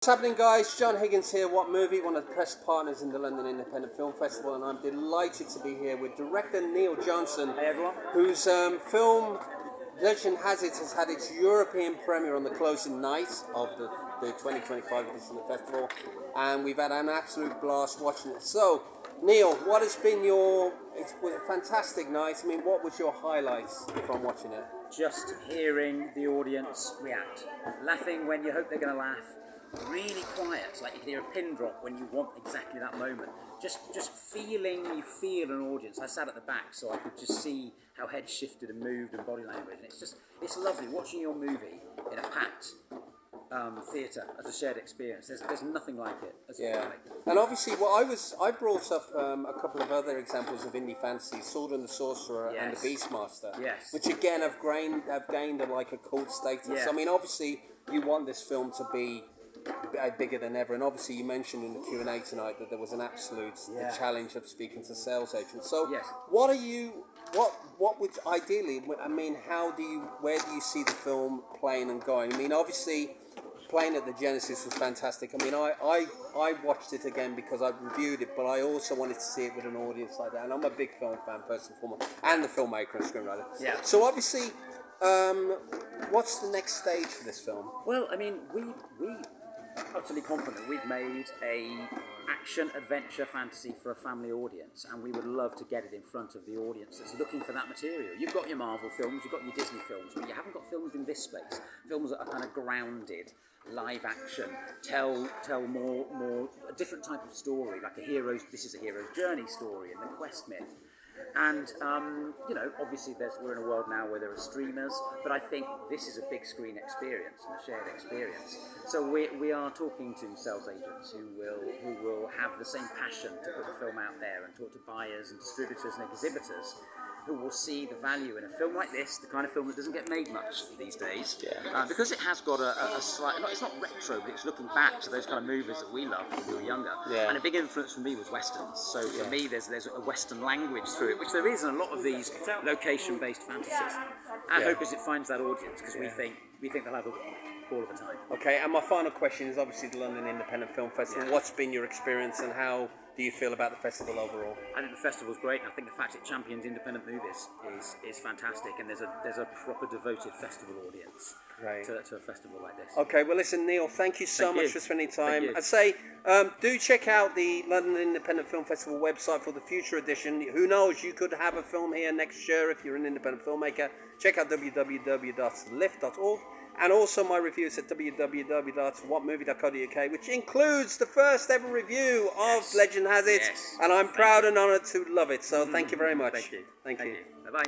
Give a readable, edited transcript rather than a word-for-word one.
What's happening, guys? John Higgins here, What Movie, one of the press partners in the London Independent Film Festival, and I'm delighted to be here with director Niall Johnson, hey everyone, whose film Legend Has It has had its European premiere on the closing night of the 2025 edition of the festival, and we've had an absolute blast watching it. So, Neil, what has been it was a fantastic night. I mean, what was your highlights from watching it? just hearing the audience react, laughing when you hope they're going to laugh, really quiet, like you can hear a pin drop when you want exactly that moment. Just feeling, you feel an audience. I sat at the back, so I could just see how heads shifted and moved and body language. And it's lovely watching your movie in a packed theatre as a shared experience. There's nothing like it. And obviously, I brought up a couple of other examples of indie fantasy, Sword and the Sorcerer and the Beastmaster, which again have gained a cult status. Yeah. I mean, obviously, you want this film to be bigger than ever, and obviously you mentioned in the Q&A tonight that there was an absolute the challenge of speaking to sales agents. So what would ideally, I mean, where do you see the film playing and going? I mean, obviously playing at the Genesis was fantastic. I mean, I watched it again because I reviewed it, but I also wanted to see it with an audience like that, and I'm a big film fan first and foremost, and the filmmaker and screenwriter. Yeah. So obviously, what's the next stage for this film? Well, I mean, we utterly confident we've made a action adventure fantasy for a family audience, and we would love to get it in front of the audience that's looking for that material. You've got your Marvel films, you've got your Disney films, but you haven't got films in this space. Films that are kind of grounded, live action, tell more a different type of story, like this is a hero's journey story and the quest myth. And, obviously we're in a world now where there are streamers, but I think this is a big screen experience and a shared experience. So we are talking to sales agents who will have the same passion to put the film out there and talk to buyers and distributors and exhibitors who will see the value in a film like this, the kind of film that doesn't get made much these days, because it has got a slight, it's not retro, but it's looking back to those kind of movies that we loved when we were younger. Yeah. And a big influence for me was westerns. So for me, there's a western language through it, which there is in a lot of these location-based fantasies. Our hope is it finds that audience, because we think they'll have a ball of a time. Okay, and my final question is obviously the London Independent Film Festival. Yeah. What's been your experience, and how do you feel about the festival overall? I think the festival's great, and I think the fact it champions independent movies is fantastic, and there's a proper devoted festival audience to a festival like this. Okay, well listen, Neil, thank you so much for spending time. I'd say do check out the London Independent Film Festival website for the future edition. Who knows, you could have a film here next year if you're an independent filmmaker. Check out www.liff.org. And also my reviews at www.whatmovie.co.uk, which includes the first ever review of Legend Has It. Yes. And I'm proud and honoured to love it. So thank you very much. Thank you. Thank you. Bye-bye.